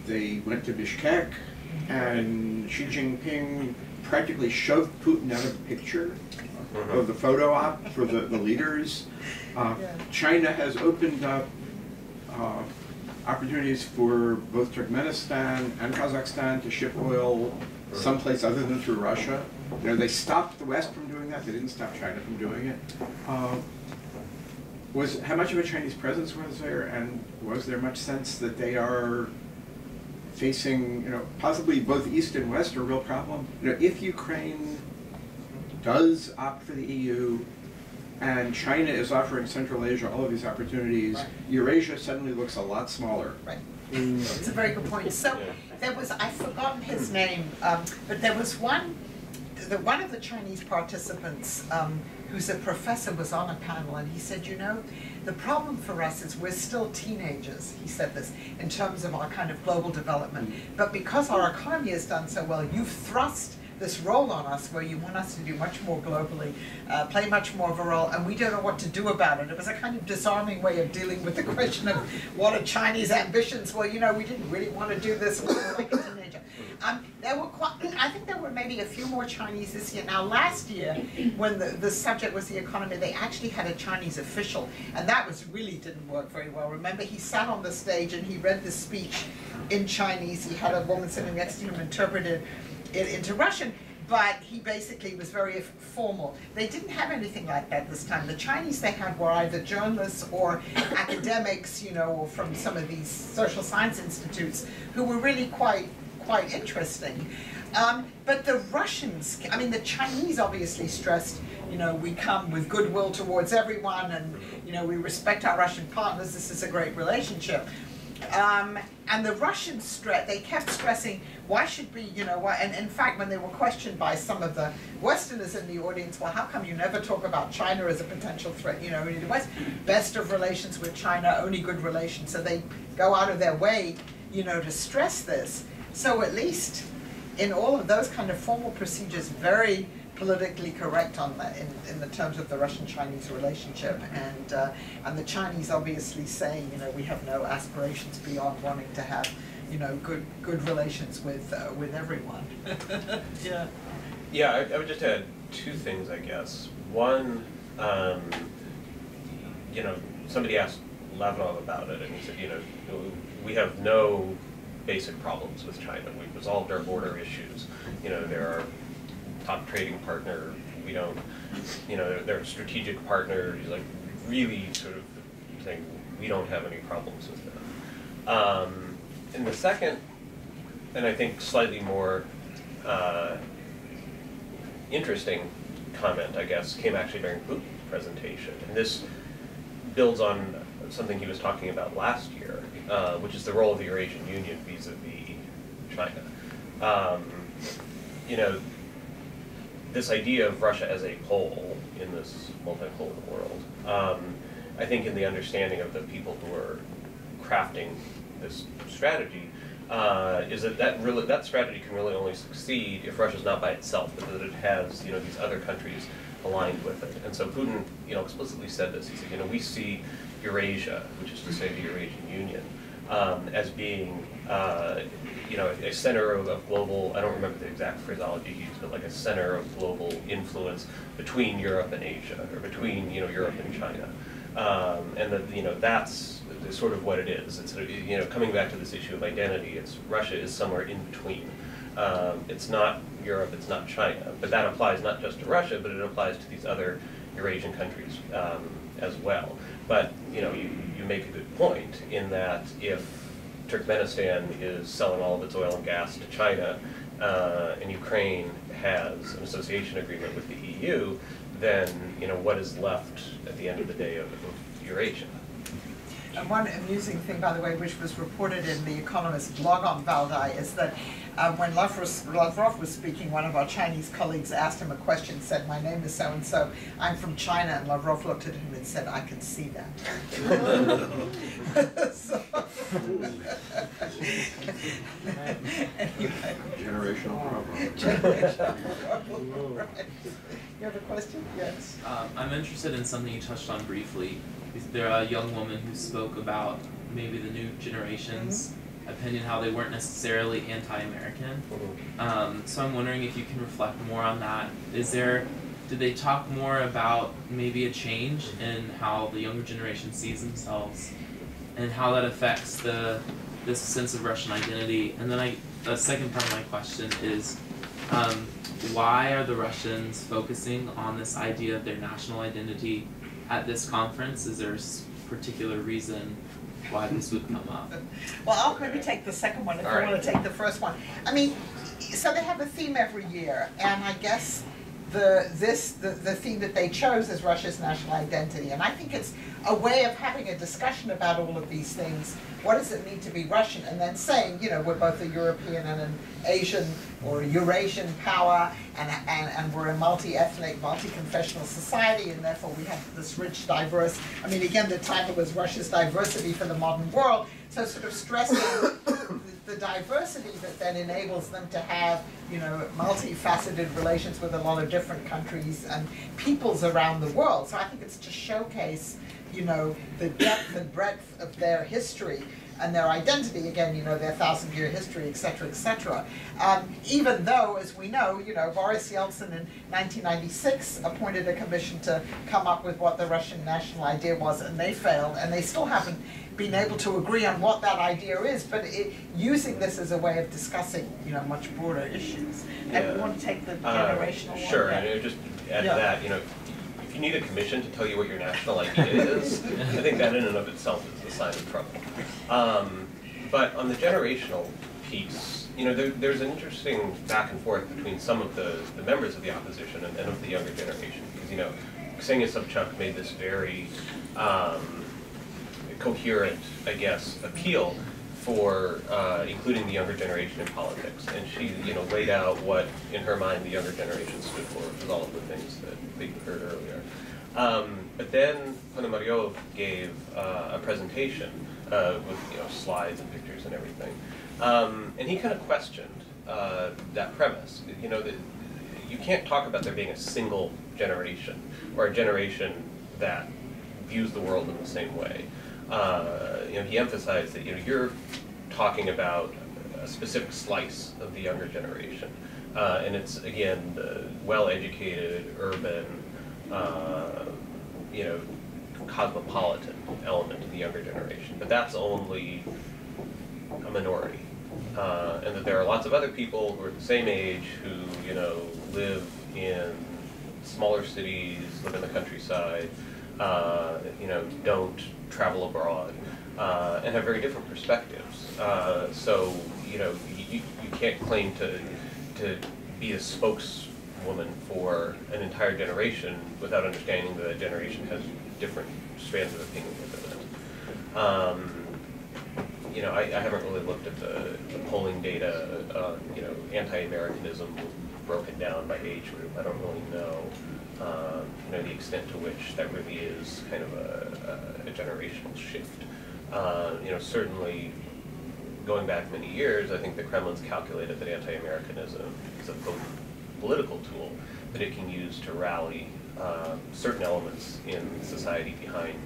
they went to Bishkek, and Xi Jinping practically shoved Putin out of the picture of the photo op for the leaders. China has opened up opportunities for both Turkmenistan and Kazakhstan to ship oil someplace other than through Russia. They stopped the West from doing that. They didn't stop China from doing it. How much of a Chinese presence was there, and was there much sense that they are facing, possibly both East and West, a real problem? If Ukraine does opt for the EU, and China is offering Central Asia all of these opportunities, right. Eurasia suddenly looks a lot smaller. Right. It's a very good point. So there was, I've forgotten his name, but there was one of the Chinese participants who's a professor was on a panel, and he said, the problem for us is we're still teenagers, he said this, in terms of our kind of global development. But because our economy has done so well, you've thrust this role on us where you want us to do much more globally, play much more of a role, and we don't know what to do about it. It was a kind of disarming way of dealing with the question of what are Chinese ambitions. Well, we didn't really want to do this, we were like a teenager. I think there were maybe a few more Chinese this year. Now, last year, when the subject was the economy, they actually had a Chinese official, and that really didn't work very well. Remember, he sat on the stage and he read the speech in Chinese. He had a woman sitting next to him interpreted it into Russian, but he basically was very formal. They didn't have anything like that this time. The Chinese they had were either journalists or academics, or from some of these social science institutes, who were really quite interesting. But the Russians, the Chinese obviously stressed, we come with goodwill towards everyone, and we respect our Russian partners, this is a great relationship. And the Russians they kept stressing, why should we, and in fact, when they were questioned by some of the Westerners in the audience, well, how come you never talk about China as a potential threat? In the West, best of relations with China, only good relations. So they go out of their way, to stress this. So at least in all of those kind of formal procedures, very politically correct on that in the terms of the Russian-Chinese relationship, and the Chinese obviously saying, we have no aspirations beyond wanting to have, good relations with everyone. Yeah. Yeah, I would just add 2 things, I guess. One, somebody asked Lavrov about it, and he said, we have no basic problems with China. We've resolved our border issues. They're our top trading partner. We don't, they're a strategic partner. He's like really sort of saying we don't have any problems with them. And the second, and I think slightly more interesting comment, I guess, came actually during Putin's presentation. And this builds on something he was talking about last year, which is the role of the Eurasian Union vis-a-vis China. This idea of Russia as a pole in this multipolar world, I think in the understanding of the people who are crafting this strategy, is that strategy can really only succeed if Russia's not by itself, but that it has these other countries aligned with it. And so Putin explicitly said this. He said, we see Eurasia, which is to say the Eurasian Union, as being a center of global, I don't remember the exact phraseology he used, but like a center of global influence between Europe and Asia, or between Europe and China. And that, you know, that's sort of what it is. It's, you know, coming back to this issue of identity, it's Russia is somewhere in between. It's not Europe, it's not China, but that applies not just to Russia, but it applies to these other Eurasian countries as well. But, you know, you make a good point in that if Turkmenistan is selling all of its oil and gas to China, and Ukraine has an association agreement with the EU, then, you know, what is left at the end of the day of Eurasia? And one amusing thing, by the way, which was reported in The Economist blog on Valdai, is that when Lavrov was speaking, one of our Chinese colleagues asked him a question, said, "My name is so-and-so, I'm from China," and Lavrov looked at him and said, "I can see that." So, anyway. Generational problem. Generational problem, right. You have a question? Yes. I'm interested in something you touched on briefly. There a young woman who spoke about maybe the new generation's opinion, how they weren't necessarily anti-American. So I'm wondering if you can reflect more on that. Did they talk more about maybe a change in how the younger generation sees themselves and how that affects this sense of Russian identity? And then the second part of my question is, why are the Russians focusing on this idea of their national identity at this conference? Is there a particular reason why this would come up? Well, I'll maybe take the second one if you want to take the first one. I mean, so they have a theme every year, and I guess the theme that they chose is Russia's national identity, and I think it's a way of having a discussion about all of these things. What does it mean to be Russian? And then saying, you know, we're both a European and an Asian or a Eurasian power, and we're a multi-ethnic, multi-confessional society, and therefore we have this rich, diverse, I mean, again, the title was Russia's Diversity for the Modern World, so sort of stressing the diversity that then enables them to have, you know, multifaceted relations with a lot of different countries and peoples around the world. So I think it's to showcase, you know, the depth and breadth of their history and their identity, again, you know, their 1,000-year history, et cetera, et cetera. Even though, as we know, you know, Boris Yeltsin in 1996 appointed a commission to come up with what the Russian national idea was, and they failed, and they still haven't been able to agree on what that idea is, but using this as a way of discussing, you know, much broader issues. Yeah. And we want to take the generational one? Sure, and just add to that, you know, if you need a commission to tell you what your national idea is, I think that in and of itself is a sign of trouble. But on the generational piece, you know, there's an interesting back and forth between some of the members of the opposition and of the younger generation, because, you know, Ksenia Sobchak made this very coherent, I guess, appeal for including the younger generation in politics, and she, you know, laid out what, in her mind, the younger generation stood for, which was all of the things that we heard earlier. But then Ponomaryov gave a presentation with, you know, slides and pictures and everything, and he kind of questioned that premise. You know, that you can't talk about there being a single generation or a generation that views the world in the same way. You know, he emphasized that, you know, you're talking about a specific slice of the younger generation, and it's, again, the well-educated, urban, you know, cosmopolitan element of the younger generation. But that's only a minority, and that there are lots of other people who are the same age who, you know, live in smaller cities, live in the countryside, you know, don't travel abroad, and have very different perspectives. So, you know, you can't claim to be a spokeswoman for an entire generation without understanding that a generation has different strands of opinion within it. You know, I haven't really looked at the polling data on, you know, anti-Americanism broken down by age group. I don't really know. You know, the extent to which that really is kind of a generational shift. You know, certainly going back many years, I think the Kremlin's calculated that anti-Americanism is a political tool that it can use to rally certain elements in society behind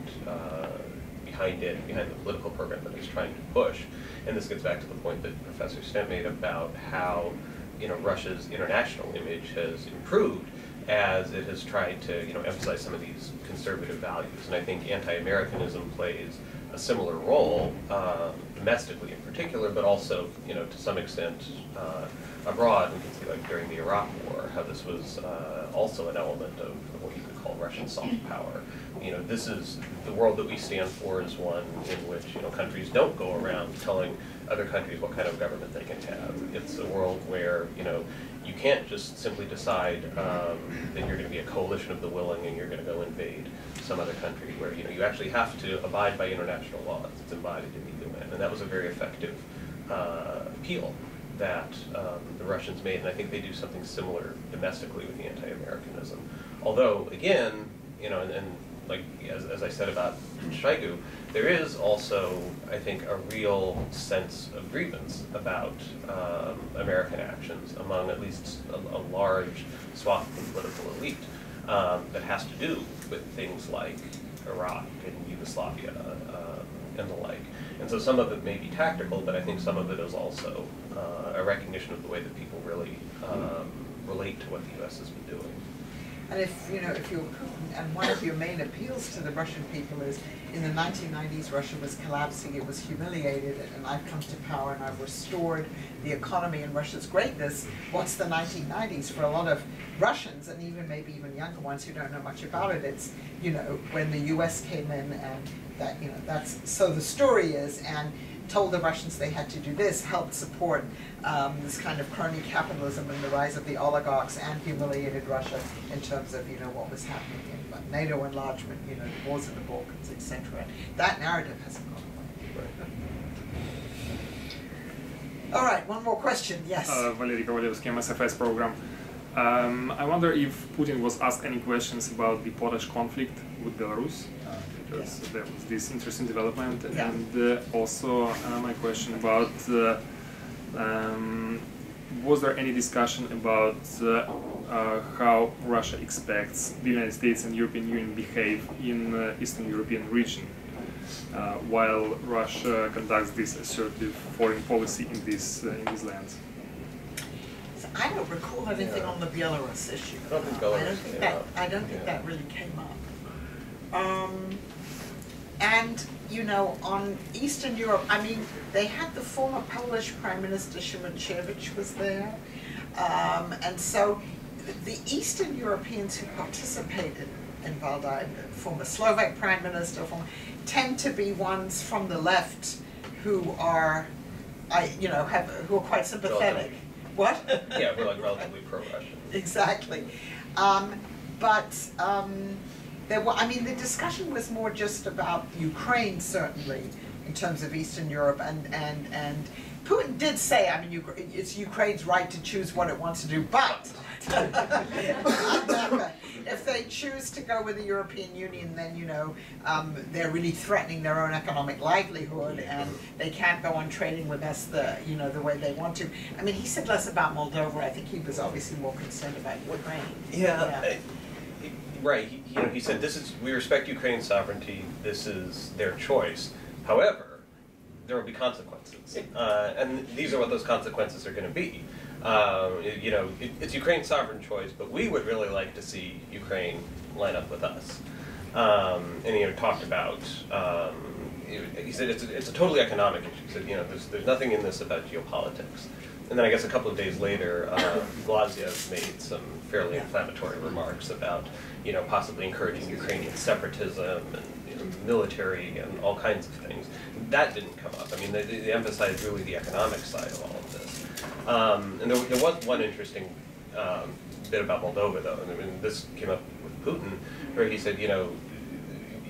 the political program that it's trying to push. And this gets back to the point that Professor Stent made about how, you know, Russia's international image has improved as it has tried to, emphasize some of these conservative values. And I think anti-Americanism plays a similar role, domestically in particular, but also, to some extent abroad. We can see, like, during the Iraq War, how this was also an element of what you could call Russian soft power. This is the world that we stand for is one in which, countries don't go around telling other countries what kind of government they can have. It's a world where, you can't just simply decide that you're going to be a coalition of the willing and you're going to go invade some other country, where you actually have to abide by international laws. It's embodied in the UN, and that was a very effective appeal that the Russians made, and I think they do something similar domestically with the anti-Americanism. Although, again, and like as I said about Shoigu, there is also, I think, a real sense of grievance about American actions among at least a large swath of the political elite that has to do with things like Iraq and Yugoslavia and the like. And so some of it may be tactical, but I think some of it is also a recognition of the way that people really relate to what the U.S. has been doing. And if you're Putin, and one of your main appeals to the Russian people is, in the 1990s, Russia was collapsing, it was humiliated, and I've come to power and I've restored the economy and Russia's greatness. What's the 1990s? For a lot of Russians, and maybe even younger ones who don't know much about it, it's, when the US came in, and that, that's, so the story is, and told the Russians they had to do this, helped support this kind of crony capitalism and the rise of the oligarchs, and humiliated Russia in terms of, what was happening in NATO enlargement, the wars in the Balkans, etc. That narrative hasn't gone away. All right, one more question, yes. Valery Kovalevsky, MSFS program. I wonder if Putin was asked any questions about the Polish conflict with Belarus, because there was this interesting development, and also my question about was there any discussion about how Russia expects the United States and European Union behave in Eastern European region while Russia conducts this assertive foreign policy in these lands? I don't recall anything on the Belarus issue. I don't think Belarus I don't think that really came up. And, on Eastern Europe, they had the former Polish Prime Minister Szymankiewicz was there. And so the Eastern Europeans who participated in Valdai, former Slovak Prime Minister, tend to be ones from the left who are, who are quite sympathetic. What? Yeah, we're like relatively pro-Russian. Exactly. The discussion was more just about Ukraine, certainly, in terms of Eastern Europe, and Putin did say, it's Ukraine's right to choose what it wants to do, but if they choose to go with the European Union, then, they're really threatening their own economic livelihood, and they can't go on trading with us the way they want to. He said less about Moldova. I think he was obviously more concerned about Ukraine. Yeah. Right. He said, we respect Ukraine's sovereignty. This is their choice. However, there will be consequences, and these are what those consequences are going to be. It's Ukraine's sovereign choice, but we would really like to see Ukraine line up with us. And he talked about. He said it's a totally economic issue. He said there's nothing in this about geopolitics. And then I guess a couple of days later, Glaziev made some fairly inflammatory remarks about possibly encouraging Ukrainian separatism and military and all kinds of things. That didn't come up. They emphasized really the economic side of all of this. And there was one interesting bit about Moldova, though. This came up with Putin, where he said,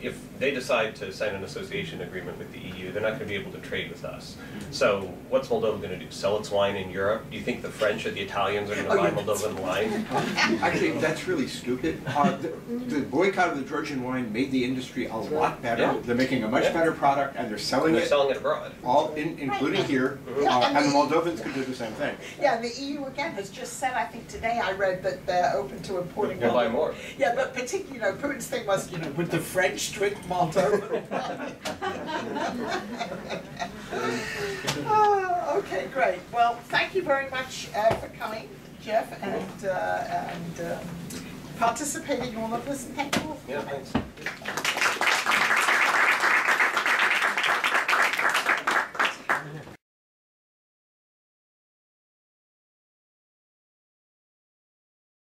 if they decide to sign an association agreement with the EU, they're not going to be able to trade with us. So what's Moldova going to do? Sell its wine in Europe? Do you think the French or the Italians are going to buy Moldovan wine? Actually, that's really stupid. The boycott of the Georgian wine made the industry a lot better. Yeah. They're making a much better product, and they're selling it. They're selling it abroad. Including here. And the Moldovans can do the same thing. Yeah, and the EU again has just said, I think today I read that they're open to importing. They'll buy more. Yeah, but particularly, Putin's thing was, would the French drink Moldovan wine? Okay, great. Well, thank you very much for coming, Jeff, and participating, all of us, and thank you all. Yeah, thanks.